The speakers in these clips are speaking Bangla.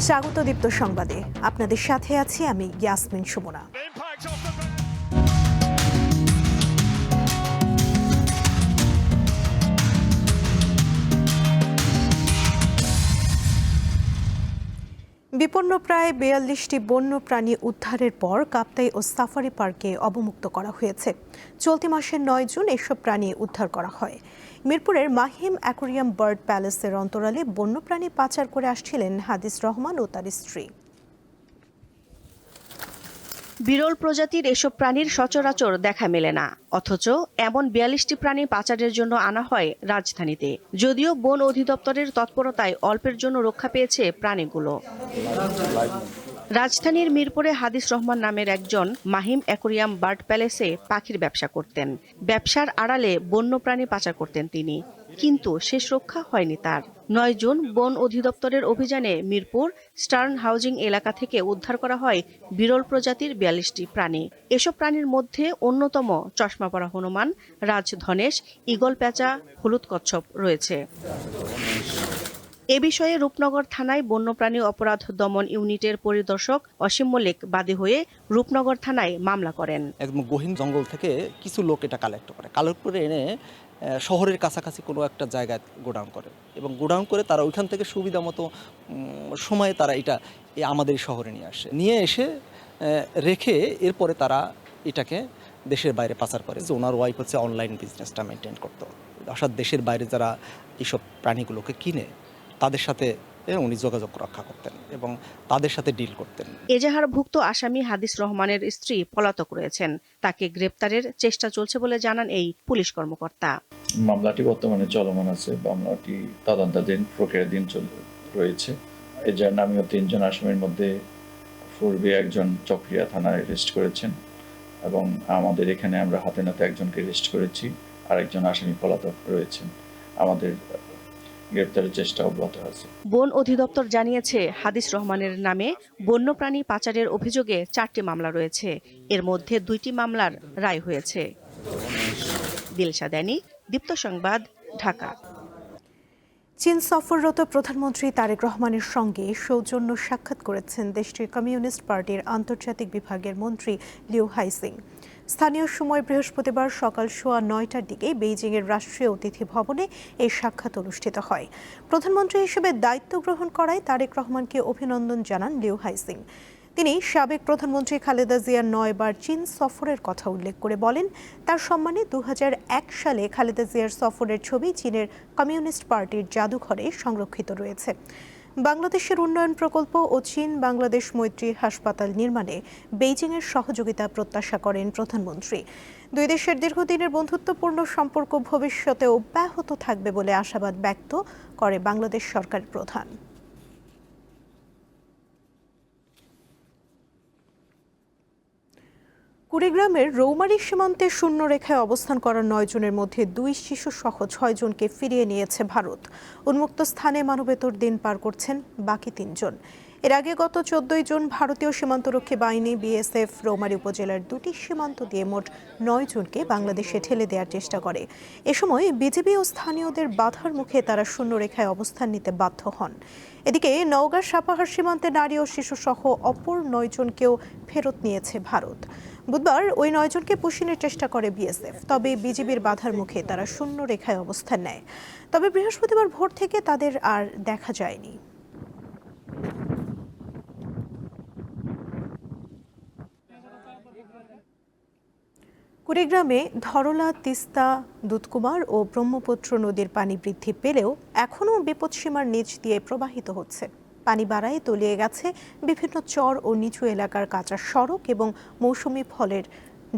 স্বাগত দীপ্ত সংবাদে, আপনাদের সাথে আছি আমি ইয়াসমিন সুমনা। বিপন্ন প্রায় ৪২টি বন্য প্রাণী উদ্ধারের পর কাপ্তাই ও সাফারি পার্কে অবমুক্ত করা হয়েছে। চলতি মাসের ৯ জুন এসব প্রাণী উদ্ধার করা হয়। মিরপুরের মাহিম অ্যাকোয়ারিয়াম বার্ড প্যালেসের অন্তরালে বন্যপ্রাণী পাচার করে আসছিলেন হাদিস রহমান ও তার স্ত্রী। বিরল প্রজাতির এসব প্রাণীর সচরাচর দেখা মেলে না, অথচ এমন ৪২টি প্রাণী পাচারের জন্য আনা হয় রাজধানীতে। যদিও বন অধিদপ্তরের তৎপরতায় অল্পের জন্য রক্ষা পেয়েছে প্রাণীগুলো। রাজধানীর মিরপুরে হাদিস রহমান নামের একজন মাহিম অ্যাকোয়ারিয়াম বার্ড প্যালেসে পাখির ব্যবসা করতেন। ব্যবসার আড়ালে বন্যপ্রাণী পাচার করতেন তিনি, কিন্তু শেষ রক্ষা হয়নি তার। ৯ জুন বন অধিদপ্তরের অভিযানে মিরপুর স্টার্ন হাউজিং এলাকা থেকে উদ্ধার করা হয় বিরল প্রজাতির ৪২টি প্রাণী। এসব প্রাণীর মধ্যে অন্যতম চশমা পরা হনুমান, রাজধনেশ, ঈগল পেঁচা, হলুদ কচ্ছপ রয়েছে। এ বিষয়ে রূপনগর থানায় বন্যপ্রাণী অপরাধ দমন ইউনিটের পরিদর্শক অসীম মল্লিক বাদী হয়ে রূপনগর থানায় মামলা করেন। একদম গহীন জঙ্গল থেকে কিছু লোক এটা কালেক্ট করে এনে শহরের কাছাকাছি কোনো একটা জায়গায় গোডাউন করে, এবং গোডাউন করে তারা ওইখান থেকে সুবিধা মতো সময়ে তারা এটা আমাদের শহরে নিয়ে এসে রেখে এরপরে তারা এটাকে দেশের বাইরে পাচার করে। যে ওনার ওয়াইফ হচ্ছে অনলাইন বিজনেসটা মেনটেন করতো, অর্থাৎ দেশের বাইরে যারা এইসব প্রাণীগুলোকে কিনে তাদের সাথে উনি যোগাযোগ রক্ষা করতেন এবং তাদের সাথে ডিল করতেন। এজাহারভুক্ত আসামি হাদিস রহমানের স্ত্রী পলাতক রয়েছেন। তাকে গ্রেপ্তারের চেষ্টা চলছে বলে জানান এই পুলিশ কর্মকর্তা। মামলাটি বর্তমানে চলমান আছে। মামলাটি তদন্তাধীন প্রক্রিয়াধীন রয়েছে। এজাহার নামীয় ৩ জন আসামির মধ্যে পূর্বে একজন চকরিয়া থানায় অ্যারেস্ট করেছেন, এবং আমাদের এখানে আমরা হাতে নাতে একজনকে অ্যারেস্ট করেছি, আর একজন আসামি পলাতক রয়েছেন। আমাদের গ্রেপ্তারের চেষ্টা অব্যাহত আছে। বন অধিদপ্তর জানিয়েছে হাদিস রহমানের নামে বন্যপ্রাণী পাচারের অভিযোগে 4টি মামলা রয়েছে। এর মধ্যে 2টি মামলার রায় হয়েছে। দিলশা দানি, দীপ্ত সংবাদ, ঢাকা। চীন সফররত প্রধানমন্ত্রী তারেক রহমানের সঙ্গে সৌজন্য সাক্ষাৎ করেছেন দেশটির কমিউনিস্ট পার্টির আন্তর্জাতিক বিভাগের মন্ত্রী লিউ হাইসিং। স্থানীয় সময় বৃহস্পতিবার সকাল 9:15টার দিকে বেইজিংয়ের রাষ্ট্রীয় অতিথি ভবনে এই সাক্ষাৎ অনুষ্ঠিত হয়। প্রধানমন্ত্রী হিসেবে দায়িত্ব গ্রহণ করায় তারেক রহমানকে অভিনন্দন জানান লিউ হাইসিং। তিনি সাবেক প্রধানমন্ত্রী খালেদা জিয়ার 9 বার চীন সফরের কথা উল্লেখ করে বলেন, তার সম্মানে 2001 সালে খালেদা জিয়ার সফরের ছবি চীনের কমিউনিস্ট পার্টির জাদুঘরে সংরক্ষিত রয়েছে। বাংলাদেশের উন্নয়ন প্রকল্প ও চীন বাংলাদেশ মৈত্রী হাসপাতাল নির্মাণে বেইজিংয়ের সহযোগিতা প্রত্যাশা করেন প্রধানমন্ত্রী। দুই দেশের দীর্ঘদিনের বন্ধুত্বপূর্ণ সম্পর্ক ভবিষ্যতে অব্যাহত থাকবে বলে আশাবাদ ব্যক্ত করে বাংলাদেশ সরকারের প্রধান। কুড়িগ্রামের রৌমারী সীমান্তে শূন্য রেখায় অবস্থান করা 9 জনের মধ্যে 2 শিশু সহ 6 জনকে ফিরিয়ে নিয়েছে ভারত। উন্মুক্ত স্থানে মানবেতর দিন পার করছেন বাকি 3 জন। এর আগে গত 14 জুন ভারতীয় সীমান্তরক্ষী বাহিনী বিএসএফ রৌমারী উপজেলার 2টি সীমান্ত দিয়ে মোট 9 জনকে বাংলাদেশে ঠেলে দেওয়ার চেষ্টা করে। এ সময় বিজিবি ও স্থানীয়দের বাধার মুখে তারা শূন্য রেখায় অবস্থান নিতে বাধ্য হন। এদিকে নওগাঁ সাপাহার সীমান্তে নারী ও শিশু সহ অপর 9 জনকেও ফেরত নিয়েছে ভারত। বুধবার ওই 9 জনকে পুশিনের চেষ্টা করে বিএসএফ, তবে বিজিবির বাধার মুখে তারা শূন্য রেখায় অবস্থান নেয়। তবে বৃহস্পতিবার ভোর থেকে তাদের আর দেখা যায়নি। কুড়িগ্রামে ধরলা, তিস্তা, দুধকুমার ও ব্রহ্মপুত্র নদীর পানি বৃদ্ধি পেলেও এখনও বিপদসীমার নিচ দিয়ে প্রবাহিত হচ্ছে। পানি বাড়ায় তলিয়ে গেছে বিভিন্ন চর ও নিচু এলাকার কাঁচা সড়ক এবং মৌসুমি ফলের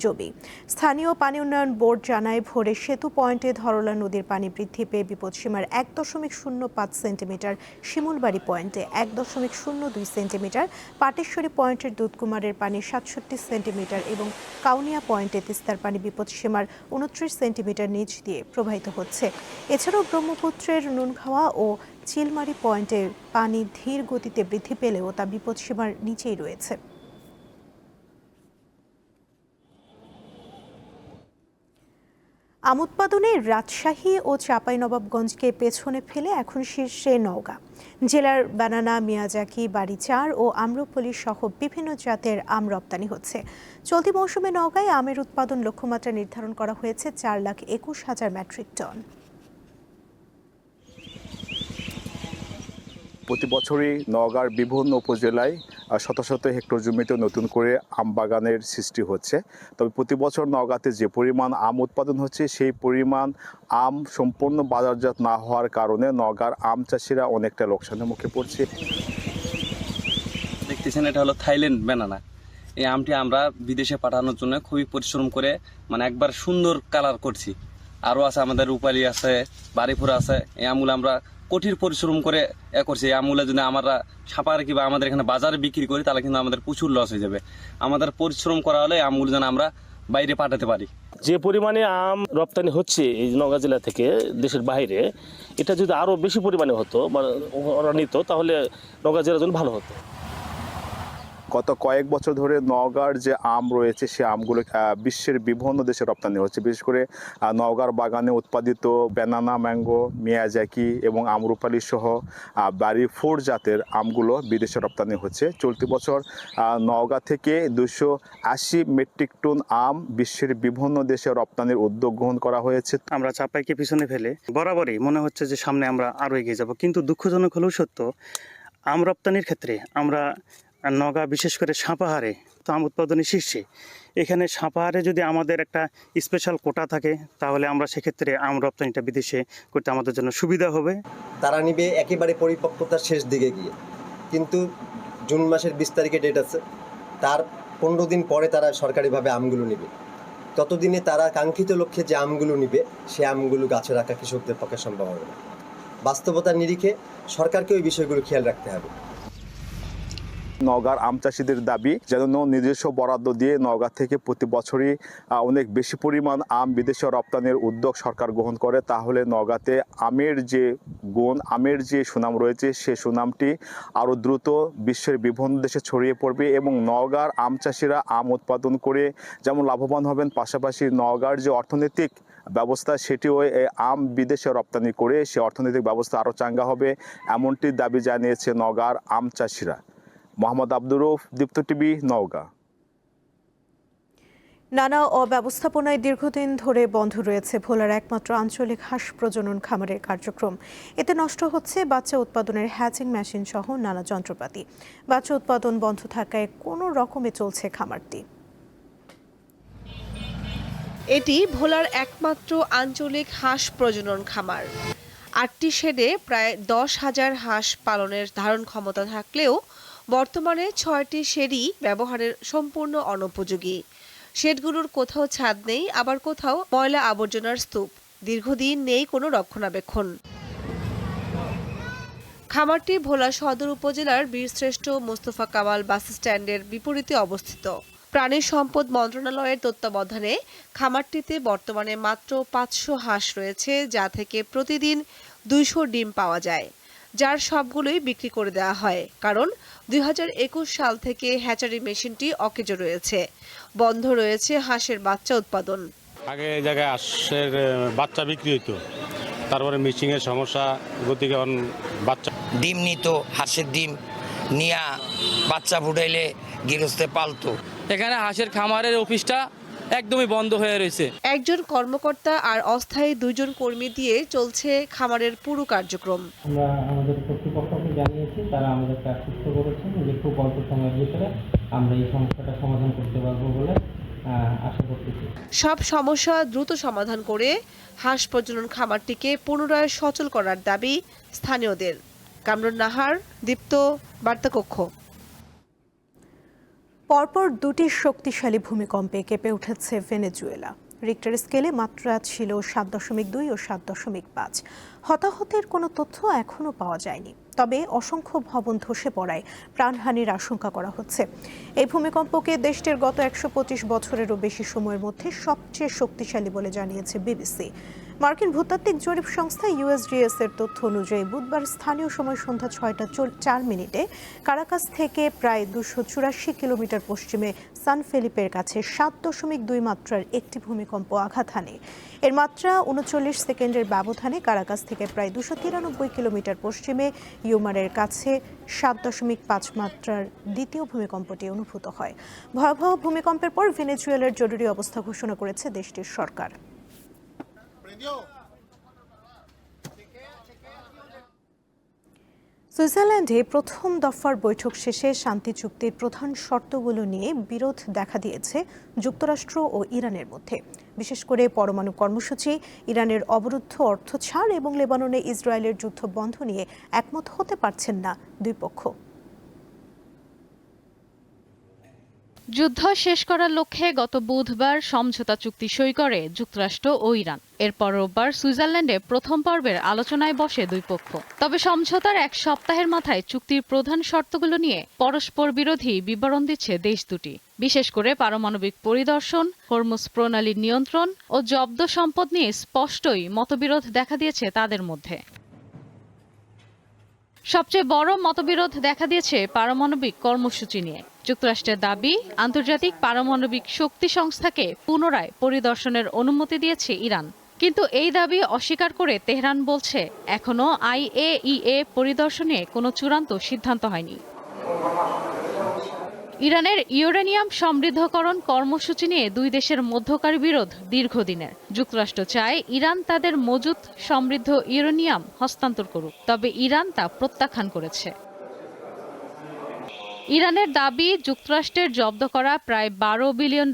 জমি। স্থানীয় পানি উন্নয়ন বোর্ড জানায়, ভোরে সেতু পয়েন্টে ধরলা নদীর পানি বৃদ্ধি পেয়ে বিপদসীমার 1.05 সেন্টিমিটার, শিমুলবাড়ি পয়েন্টে 1.02 সেন্টিমিটার, পাটেশ্বরী পয়েন্টের দুধকুমারের পানি 67 সেন্টিমিটার এবং কাউনিয়া পয়েন্টে তিস্তার পানি বিপদসীমার 29 সেন্টিমিটার নিচ দিয়ে প্রবাহিত হচ্ছে। এছাড়াও ব্রহ্মপুত্রের নুনখাওয়া ও চিলমারি পয়েন্টে পানি ধীর গতিতে বৃদ্ধি পেলেও তা বিপদসীমার নিচেই রয়েছে। আম উৎপাদনে রাজশাহী ও চাঁপাইনবাবগঞ্জকে পেছনে ফেলে এখন শীর্ষে নওগাঁ। জেলার বানানা, মিয়াজাকি, বাড়িচার ও আম্রপলি সহ বিভিন্ন জাতের আম রপ্তানি হচ্ছে। চলতি মৌসুমে নওগাঁয় আমের উৎপাদন লক্ষ্যমাত্রা নির্ধারণ করা হয়েছে 4,21,000 মেট্রিক টন। প্রতি বছরই নওগাঁর বিভিন্ন উপজেলায় শত শত হেক্টর জমিতে নতুন করে আম বাগানের সৃষ্টি হচ্ছে। তবে প্রতি বছর নওগাঁতে যে পরিমাণ আম উৎপাদন হচ্ছে সেই পরিমাণ আম সম্পূর্ণ বাজারজাত না হওয়ার কারণে নওগাঁর আম চাষিরা অনেকটা লোকসানের মুখে পড়ছে। দেখতেছেন এটা হলো থাইল্যান্ড ব্যানানা। এই আমটি আমরা বিদেশে পাঠানোর জন্য খুবই পরিশ্রম করে একবার সুন্দর কালার করছি। আরও আছে আমাদের রূপালী আছে, বাড়িপুর আছে। এই আমগুলো আমরা কঠিন পরিশ্রম করে করছি। এই আমগুলো যদি আমরা ছাপার কিংবা আমাদের এখানে বাজারে বিক্রি করি তাহলে কিন্তু আমাদের প্রচুর লস হয়ে যাবে। আমাদের পরিশ্রম করা হলে আমগুলো যেন আমরা বাইরে পাঠাতে পারি। যে পরিমাণে আম রপ্তানি হচ্ছে এই নওগাঁ জেলা থেকে দেশের বাইরে, এটা যদি আরও বেশি পরিমাণে হতো মানে ওরা নিত তাহলে নওগাঁ জেলার জন্য ভালো হতো। গত কয়েক বছর ধরে নওগাঁর যে আম রয়েছে সে আমগুলো বিশ্বের বিভিন্ন দেশে রপ্তানি হচ্ছে। বিশেষ করে নওগাঁর বাগানে উৎপাদিত ব্যানানা, ম্যাঙ্গো, মিয়াজাকি এবং আমরুপালি সহ বাড়ি 4 জাতের আমগুলো বিদেশে রপ্তানি হচ্ছে। চলতি বছর নওগাঁ থেকে 280 মেট্রিক টন আম বিশ্বের বিভিন্ন দেশে রপ্তানির উদ্যোগ গ্রহণ করা হয়েছে। আমরা চাপাইকে পিছনে ফেলে বরাবরই মনে হচ্ছে যে সামনে আমরা আরও এগিয়ে যাব, কিন্তু দুঃখজনক হলেও সত্য আম রপ্তানির ক্ষেত্রে আমরা নওগাঁ বিশেষ করে সাপাহারে তো আম উৎপাদনে শীর্ষে। এখানে সাপাহারে যদি আমাদের একটা স্পেশাল কোটা থাকে তাহলে আমরা সেক্ষেত্রে আম রপ্তানিটা বিদেশে করতে আমাদের জন্য সুবিধা হবে। তারা নিবে একেবারে পরিপক্কতার শেষ দিকে গিয়ে, কিন্তু জুন মাসের 20 তারিখে ডেট আছে, তার 15 দিন পরে তারা সরকারিভাবে আমগুলো নিবে। ততদিনে তারা কাঙ্ক্ষিত লক্ষ্যে যে আমগুলো নিবে সে আমগুলো গাছে রাখা কৃষকদের পক্ষে সম্ভব হবে না। বাস্তবতার নিরিখে সরকারকে ওই বিষয়গুলো খেয়াল রাখতে হবে। নওগাঁর আম চাষিদের দাবি যেন নিজস্ব বরাদ্দ দিয়ে নওগাঁ থেকে প্রতি বছরই অনেক বেশি পরিমাণ আম বিদেশে রপ্তানির উদ্যোগ সরকার গ্রহণ করে, তাহলে নওগাঁতে আমের যে গুণ, আমের যে সুনাম রয়েছে সে সুনামটি আরও দ্রুত বিশ্বের বিভিন্ন দেশে ছড়িয়ে পড়বে এবং নওগাঁর আম চাষিরা আম উৎপাদন করে যেমন লাভবান হবেন, পাশাপাশি নওগাঁর যে অর্থনৈতিক ব্যবস্থা সেটিও আম বিদেশে রপ্তানি করে সে অর্থনৈতিক ব্যবস্থা আরও চাঙ্গা হবে, এমনটি দাবি জানিয়েছে নওগাঁর আম চাষিরা। মোহাম্মদ আব্দুর রউফ, দীপ্ত টিভি, নওগাঁ। নানা অব্যবস্থাপনায় দীর্ঘদিন ধরে বন্ধ রয়েছে ভোলার একমাত্র আঞ্চলিক হাঁস প্রজনন খামারের কার্যক্রম। এতে নষ্ট হচ্ছে বাচ্চা উৎপাদনের হ্যাচিং মেশিন সহ নানা যন্ত্রপাতি। বাচ্চা উৎপাদন বন্ধ থাকায় কোনো রকমে চলছে খামারটি। এটি ভোলার একমাত্র আঞ্চলিক হাঁস প্রজনন খামার। 8টি শেডে প্রায় 10,000 হাঁস পালনের ধারণ ক্ষমতা থাকলেও বর্তমানে 6টি শেডই ব্যবহারের সম্পূর্ণ অনুপযোগী। শেডগুলোর কোথাও ছাদ নেই, আবার কোথাও ময়লা আবর্জনার স্তূপ। দীর্ঘদিন নেই কোনো রক্ষণাবেক্ষণ। খামারটি ভোলা সদর উপজেলার বীরশ্রেষ্ঠ মোস্তফা কামাল বাস স্ট্যান্ডের বিপরীতে অবস্থিত। প্রাণী সম্পদ মন্ত্রণালয়ের তত্ত্বাবধানে খামারটিতে বর্তমানে মাত্র 500 হাঁস রয়েছে, যা থেকে প্রতিদিন 200 ডিম পাওয়া যায়, যার সবগুলোই বিক্রি করে দেওয়া হয়। কারণ 2021 সাল থেকে হ্যাচারি মেশিনটি অকেজো রয়েছে। বন্ধ রয়েছে হাঁসের বাচ্চা উৎপাদন। আগে এই জায়গায় হাঁসের বাচ্চা বিক্রি হইতো, তারপরে মিশিংয়ের সমস্যা, গতিকে বাচ্চা ডিম নিত, হাঁসের ডিম নিয়ে বাচ্চা ফুটাইলে গৃহস্থে পালতো। এখানে হাঁসের খামারের অফিসটা একদমই বন্ধ হয়ে রয়েছে। একজন কর্মকর্তা আর অস্থায়ী 2 জন কর্মী দিয়ে চলছে খামারের পুরো কার্যক্রম। আমরা আমাদের কর্তৃপক্ষকে জানিয়েছি, তারা আমাদেরকে আশ্বস্ত করেছেন যে খুব অল্প সময়ের ভিতরে আমরা এই সমস্যাটা সমাধান করতে পারবো বলে আশা করতেছি। সব সমস্যা দ্রুত সমাধান করে হাঁস প্রজনন খামারটিকে পুনরায় সচল করার দাবি স্থানীয়দের। কামরুন নাহার, দীপ্ত, বার্তাকক্ষ। পরপর 2টি শক্তিশালী ভূমিকম্পে কেঁপে উঠেছে ভেনেজুয়েলা। রিক্টার স্কেলে মাত্রা ছিল 7.2 ও 7.5। হতাহতের কোনো তথ্য এখনও পাওয়া যায়নি, তবে অসংখ্য ভবন ধসে পড়ায় প্রাণহানির আশঙ্কা করা হচ্ছে। এই ভূমিকম্পকে দেশটির গত 125 বছরেরও বেশি সময়ের মধ্যে সবচেয়ে শক্তিশালী বলে জানিয়েছে বিবিসি। মার্কিন ভূতাত্ত্বিক জরিপ সংস্থা ইউএসজিএস এর তথ্য অনুযায়ী বুধবার স্থানীয় সময় সন্ধ্যা 6টা 4 কারাকাস থেকে প্রায় 284 কিলোমিটার পশ্চিমে সান ফেলিপের কাছে 7.2 মাত্রার একটি ভূমিকম্প আঘাত হানে। এর মাত্রা 39 সেকেন্ডের ব্যবধানে কারাকাস থেকে প্রায় 293 কিলোমিটার পশ্চিমে ইউমারের কাছে 7.5 মাত্রার দ্বিতীয় ভূমিকম্পটি অনুভূত হয়। ভয়াবহ ভূমিকম্পের পর ভেনেজুয়েলার জরুরি অবস্থা ঘোষণা করেছে দেশটির সরকার। সুইজারল্যান্ডে প্রথম দফার বৈঠক শেষে শান্তি চুক্তির প্রধান শর্তগুলো নিয়ে বিরোধ দেখা দিয়েছে যুক্তরাষ্ট্র ও ইরানের মধ্যে। বিশেষ করে পরমাণু কর্মসূচি, ইরানের অবরুদ্ধ অর্থ ছাড় এবং লেবাননে ইসরায়েলের যুদ্ধ বন্ধ নিয়ে একমত হতে পারছেন না দুই পক্ষ। যুদ্ধ শেষ করার লক্ষ্যে গত বুধবার সমঝোতা চুক্তি সই করে যুক্তরাষ্ট্র ও ইরান। এরপর রোববার সুইজারল্যান্ডে প্রথম পর্বের আলোচনায় বসে দুই পক্ষ। তবে সমঝোতার এক সপ্তাহের মাথায় চুক্তির প্রধান শর্তগুলো নিয়ে পরস্পর বিরোধী বিবরণ দিচ্ছে দেশ দুটি। বিশেষ করে পারমাণবিক পরিদর্শন, হরমুজ প্রণালীর নিয়ন্ত্রণ ও জব্দ সম্পদ নিয়ে স্পষ্টই মতবিরোধ দেখা দিয়েছে তাদের মধ্যে। সবচেয়ে বড় মতবিরোধ দেখা দিয়েছে পারমাণবিক কর্মসূচি নিয়ে। যুক্তরাষ্ট্রের দাবি, আন্তর্জাতিক পারমাণবিক শক্তি সংস্থাকে পুনরায় পরিদর্শনের অনুমতি দিয়েছে ইরান। কিন্তু এই দাবি অস্বীকার করে তেহরান বলছে, এখনো IAEA পরিদর্শনে কোনো চূড়ান্ত সিদ্ধান্ত হয়নি। ইরানের ইউরেনিয়াম সমৃদ্ধকরণ কর্মসূচি নিয়ে দুই দেশের মধ্যকার বিরোধ দীর্ঘদিনের। যুক্তরাষ্ট্র চায় ইরান তাদের মজুত সমৃদ্ধ ইউরেনিয়াম হস্তান্তর করুক, তবে ইরান তা প্রত্যাখ্যান করেছে। ইরানের দাবি, যুক্তরাষ্ট্রের জব্দ করা প্রায় $12 বিলিয়ন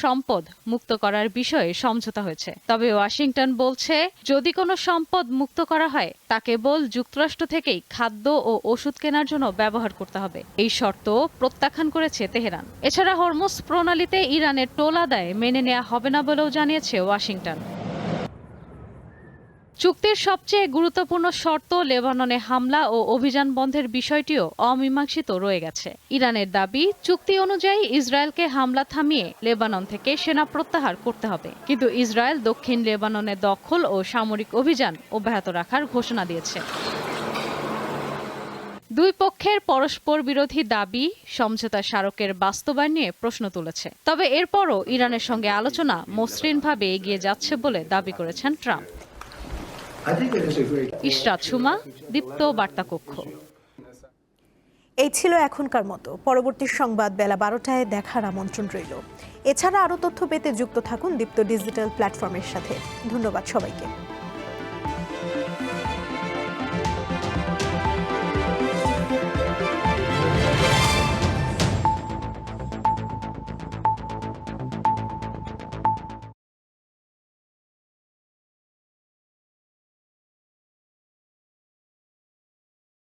সম্পদ মুক্ত করার বিষয়ে সমঝোতা হয়েছে। তবে ওয়াশিংটন বলছে, যদি কোনো সম্পদ মুক্ত করা হয় তা কেবল যুক্তরাষ্ট্র থেকেই খাদ্য ও ওষুধ কেনার জন্য ব্যবহার করতে হবে। এই শর্ত প্রত্যাখ্যান করেছে তেহরান। এছাড়া হরমুজ প্রণালীতে ইরানের টোল আদায় মেনে নেওয়া হবে না বলেও জানিয়েছে ওয়াশিংটন। চুক্তির সবচেয়ে গুরুত্বপূর্ণ শর্ত লেবাননে হামলা ও অভিযান বন্ধের বিষয়টিও অমীমাংসিত রয়ে গেছে। ইরানের দাবি, চুক্তি অনুযায়ী ইসরায়েলকে হামলা থামিয়ে লেবানন থেকে সেনা প্রত্যাহার করতে হবে। কিন্তু ইসরায়েল দক্ষিণ লেবাননে দখল ও সামরিক অভিযান অব্যাহত রাখার ঘোষণা দিয়েছে। দুই পক্ষের পরস্পর বিরোধী দাবি সমঝোতা স্মারকের বাস্তবায়ন নিয়ে প্রশ্ন তুলেছে। তবে এরপরও ইরানের সঙ্গে আলোচনা মসৃণভাবে এগিয়ে যাচ্ছে বলে দাবি করেছেন ট্রাম্প। ইশরাত সুমা, দীপ্ত বার্তা কক্ষ। এই ছিল এখনকার মতো। পরবর্তী সংবাদ বেলা 12টায় দেখার আমন্ত্রণ রইল। এছাড়া আরও তথ্য পেতে যুক্ত থাকুন দীপ্ত ডিজিটাল প্ল্যাটফর্মের সাথে। ধন্যবাদ সবাইকে।